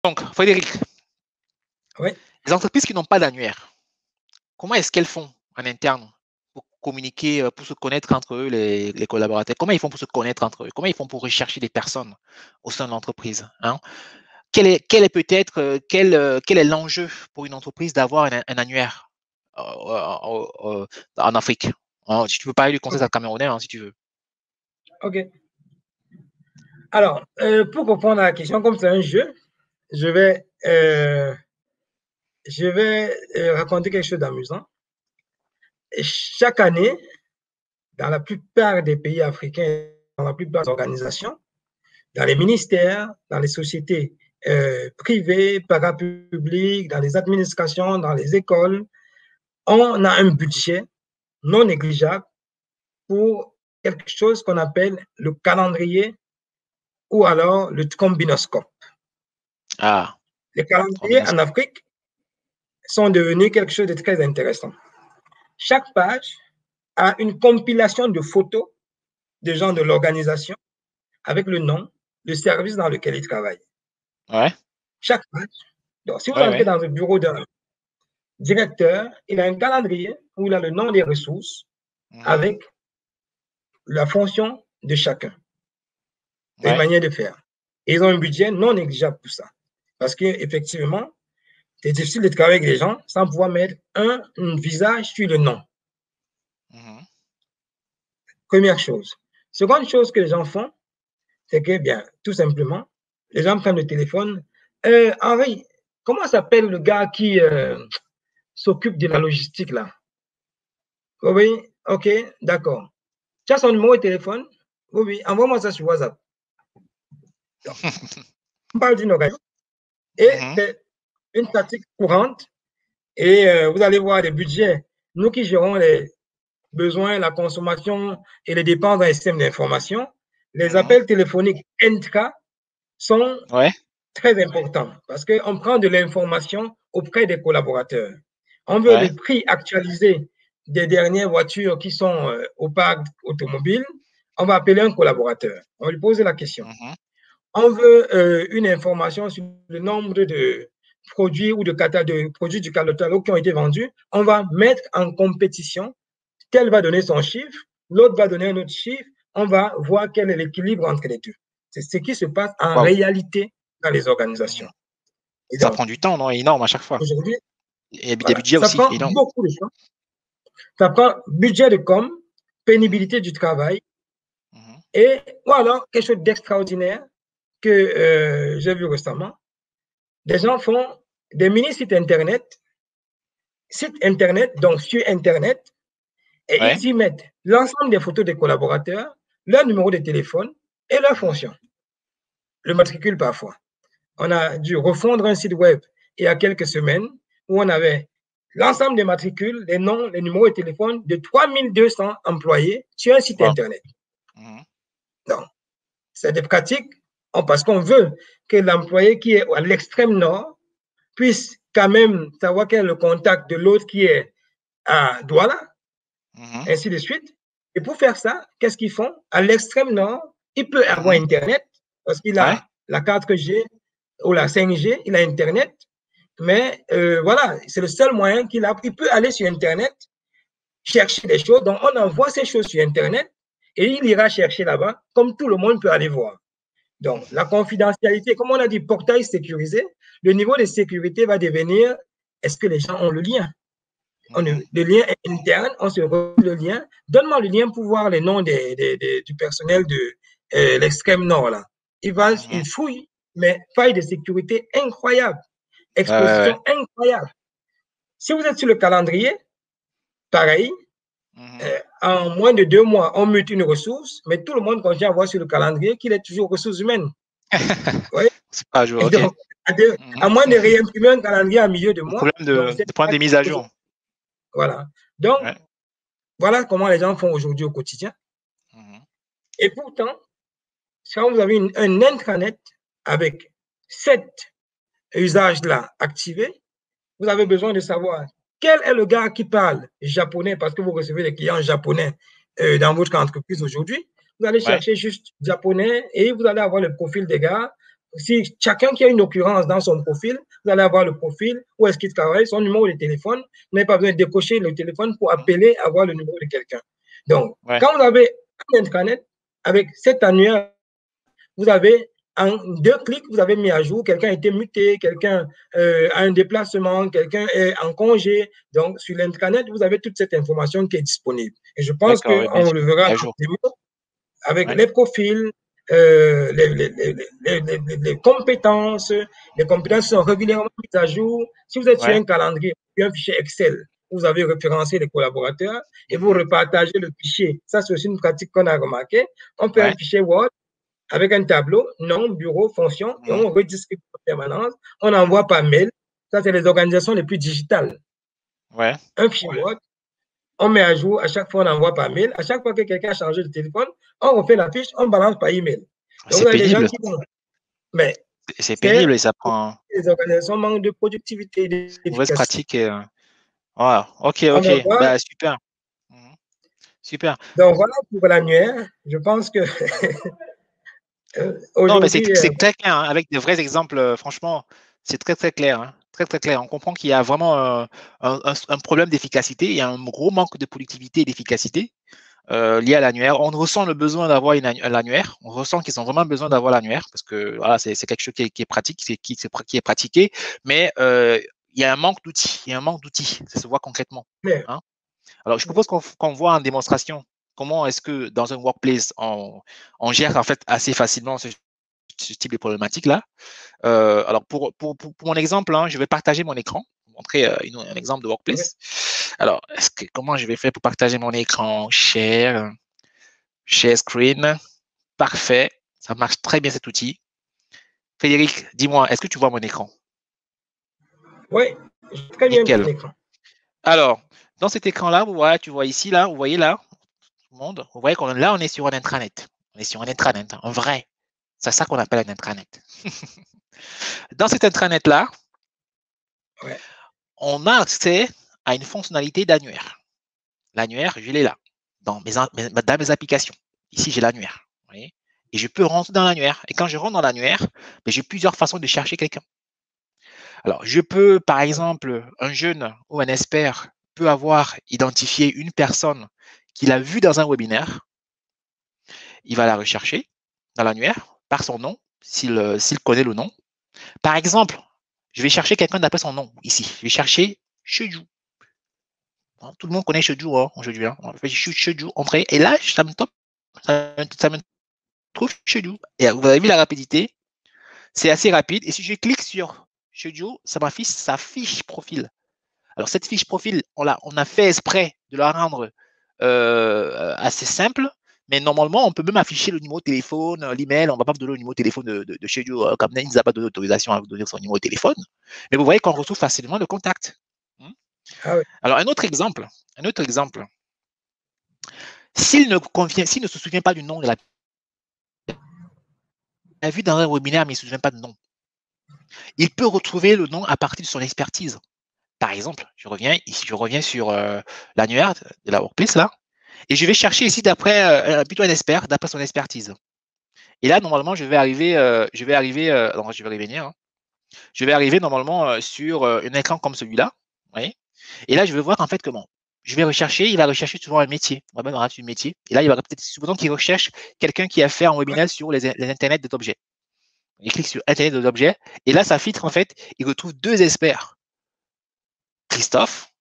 Donc, Frédéric, Oui. les entreprises qui n'ont pas d'annuaire, comment est-ce qu'elles font en interne pour communiquer, pour se connaître entre eux, les collaborateurs? Comment ils font pour se connaître entre eux? Comment ils font pour rechercher des personnes au sein de l'entreprise, hein? Quel est peut-être, quel est l'enjeu pour une entreprise d'avoir un annuaire en Afrique? Si tu veux parler du contexte camerounais, si tu veux. OK. Alors, pour répondre à la question, comme c'est un jeu, je vais raconter quelque chose d'amusant. Chaque année, dans la plupart des pays africains, dans la plupart des organisations, dans les ministères, dans les sociétés privées, parapubliques, dans les administrations, dans les écoles, on a un budget non négligeable pour quelque chose qu'on appelle le calendrier ou alors le combinoscope. Ah. Les calendriers en Afrique sont devenus quelque chose de très intéressant. Chaque page a une compilation de photos de gens de l'organisation avec le nom, le service dans lequel ils travaillent. Ouais. Chaque page. Donc, si vous entrez dans le bureau d'un directeur, il a un calendrier où il a le nom des ressources avec la fonction de chacun. C'est une manière de faire. Et ils ont un budget non négligeable pour ça. Parce qu'effectivement, c'est difficile de travailler avec les gens sans pouvoir mettre un visage sur le nom. Première chose. Seconde chose que les gens font, c'est que, bien, tout simplement, les gens prennent le téléphone. Henri, comment s'appelle le gars qui s'occupe de la logistique, là? Oui, ok, d'accord. Tu as son numéro de téléphone? Oui, envoie-moi ça sur WhatsApp. Donc, on parle d'une occasion. Et c'est une pratique courante. Et vous allez voir les budgets. Nous qui gérons les besoins, la consommation et les dépenses dans les systèmes d'information, les appels téléphoniques intra sont très importants parce qu'on prend de l'information auprès des collaborateurs. On veut le prix actualisé des dernières voitures qui sont au parc automobile. On va appeler un collaborateur. On va lui poser la question. On veut une information sur le nombre de produits ou de produits du catalogue qui ont été vendus. On va mettre en compétition. Tel va donner son chiffre, l'autre va donner un autre chiffre. On va voir quel est l'équilibre entre les deux. C'est ce qui se passe en réalité dans les organisations. Et ça prend du temps, non? Énorme à chaque fois. Aujourd'hui, et des budgets aussi énormes. Ça prend beaucoup de temps. Ça prend budget de com, pénibilité du travail. Et voilà, quelque chose d'extraordinaire que j'ai vu récemment. Des gens font des mini-sites Internet, donc sur Internet, et ils y mettent l'ensemble des photos des collaborateurs, leur numéro de téléphone et leur fonction. Le matricule parfois. On a dû refondre un site web il y a quelques semaines où on avait l'ensemble des matricules, les noms, les numéros de téléphone de 3200 employés sur un site Internet. Donc, c'est des pratiques parce qu'on veut que l'employé qui est à l'extrême nord puisse quand même savoir quel est le contact de l'autre qui est à Douala, ainsi de suite. Et pour faire ça, qu'est-ce qu'ils font? À l'extrême nord, il peut avoir Internet parce qu'il a la 4G ou la 5G, il a Internet, mais voilà, c'est le seul moyen qu'il a. Il peut aller sur Internet, chercher des choses, donc on envoie ces choses sur Internet et il ira chercher là-bas, comme tout le monde peut aller voir. Donc, la confidentialité, comme on a dit, portail sécurisé, le niveau de sécurité va devenir, est-ce que les gens ont le lien? Le lien est interne, on se retrouve le lien. Donne-moi le lien pour voir les noms du personnel de l'extrême nord, là. Il fouille, mais faille de sécurité incroyable, exposition incroyable. Si vous êtes sur le calendrier, pareil, en moins de 2 mois, on mute une ressource, mais tout le monde continue à voir sur le calendrier qu'il est toujours ressources humaines. Oui. C'est pas à jour, donc, à moins de réimprimer un calendrier à milieu de mois. Le problème de prendre des mises à jour. Voilà. Donc, voilà comment les gens font aujourd'hui au quotidien. Et pourtant, quand vous avez un intranet avec 7 usages-là activés, vous avez besoin de savoir quel est le gars qui parle japonais parce que vous recevez des clients japonais dans votre entreprise aujourd'hui. Vous allez chercher juste japonais et vous allez avoir le profil des gars. si chacun qui a une occurrence dans son profil, vous allez avoir le profil, où est-ce qu'il travaille, son numéro de téléphone. Vous n'avez pas besoin de décocher le téléphone pour appeler, avoir le numéro de quelqu'un. Donc, quand vous avez un intranet, avec cet annuaire, vous avez en 2 clics, vous avez mis à jour, quelqu'un a été muté, quelqu'un a un déplacement, quelqu'un est en congé. Donc, sur l'intranet, vous avez toute cette information qui est disponible. Et je pense qu'on le verra dans les mots, avec les profils, les compétences sont régulièrement mises à jour. Si vous êtes sur un calendrier, un fichier Excel, vous avez référencé les collaborateurs et vous repartagez le fichier. Ça, c'est aussi une pratique qu'on a remarqué. On fait un fichier Word avec un tableau, nom, bureau, fonction, et on redistribue en permanence. On envoie par mail. Ça, c'est les organisations les plus digitales. Un fichier Word, on met à jour, à chaque fois on envoie par mail, à chaque fois que quelqu'un a changé de téléphone, on refait la fiche, on balance par email. C'est pénible. Mais c'est pénible et ça prend. Les organisations manquent de productivité, d'efficacité. Mauvaise pratique. Ok. Bah, super. Super. Donc voilà pour l'annuaire. Je pense que non, mais c'est très clair, hein, avec de vrais exemples. Franchement, c'est très clair. Hein, très clair. On comprend qu'il y a vraiment un problème d'efficacité. Il y a un gros manque de productivité et d'efficacité lié à l'annuaire. On ressent le besoin d'avoir l'annuaire. On ressent qu'ils ont vraiment besoin d'avoir l'annuaire parce que voilà, c'est quelque chose qui est pratique, qui est pratiqué. Mais il y a un manque d'outils. Ça se voit concrètement. Hein. Alors, je propose qu'on voit en démonstration comment est-ce que dans un workplace, on gère en fait assez facilement ce type de problématique-là. Alors, pour mon exemple, hein, je vais partager mon écran, montrer un exemple de workplace. Alors, comment je vais faire pour partager mon écran? Share screen. Parfait. Ça marche très bien cet outil. Frédéric, dis-moi, est-ce que tu vois mon écran? Oui, très bien mon écran. Alors, dans cet écran-là, tu vois ici, là, vous voyez là, tout le monde, vous voyez là, on est sur un intranet. On est sur un intranet, un vrai. C'est ça qu'on appelle un intranet. Dans cet intranet-là, on a accès à une fonctionnalité d'annuaire. L'annuaire, je l'ai là, dans mes applications. Ici, j'ai l'annuaire. Et je peux rentrer dans l'annuaire. Et quand je rentre dans l'annuaire, j'ai plusieurs façons de chercher quelqu'un. Alors, je peux, par exemple, un jeune ou un expert peut avoir identifié une personne qu'il a vue dans un webinaire. Il va la rechercher dans l'annuaire par son nom, s'il connaît le nom. Par exemple, je vais chercher quelqu'un d'après son nom ici. Je vais chercher Shedju. Tout le monde connaît Shedju aujourd'hui. On fait Shedju, entrée. Et là, ça me trouve Shedju. Et vous avez vu la rapidité. C'est assez rapide. Et si je clique sur Shedju, ça m'affiche sa fiche profil. Alors, cette fiche profil, on a fait exprès de la rendre assez simple. Mais normalement, on peut même afficher le numéro de téléphone, l'email. On ne va pas vous donner le numéro de téléphone de chez nous. Comme il n'a pas donné l'autorisation à vous donner son numéro de téléphone. Mais vous voyez qu'on retrouve facilement le contact. Alors, un autre exemple. S'il ne se souvient pas du nom de la personne, il a vu dans un webinaire, mais il ne se souvient pas du nom. Il peut retrouver le nom à partir de son expertise. Par exemple, je reviens sur l'annuaire de la workplace là. Et je vais chercher ici plutôt un expert, d'après son expertise. Et là, normalement, je vais arriver normalement sur un écran comme celui-là. Et là, je vais voir en fait comment. Je vais rechercher, il va rechercher souvent un métier. On va même regarder un métier. Et là, il va peut-être supposons qu'il recherche quelqu'un qui a fait un webinaire sur les internets des objets. Il clique sur Internet des objets. Et là, ça filtre en fait. Il retrouve 2 experts. Christophe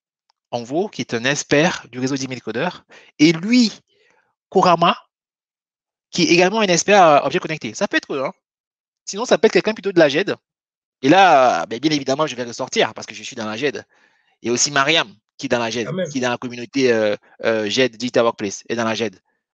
Envo, qui est un expert du réseau d'email codeur, et lui, Kurama, qui est également un expert objet connecté. Ça peut être eux, hein. Sinon, ça peut être quelqu'un plutôt de la GED. Et là, bien évidemment, je vais ressortir parce que je suis dans la GED. Et aussi Mariam, qui est dans la GED, qui est dans la communauté GED, Digital Workplace, et dans la GED.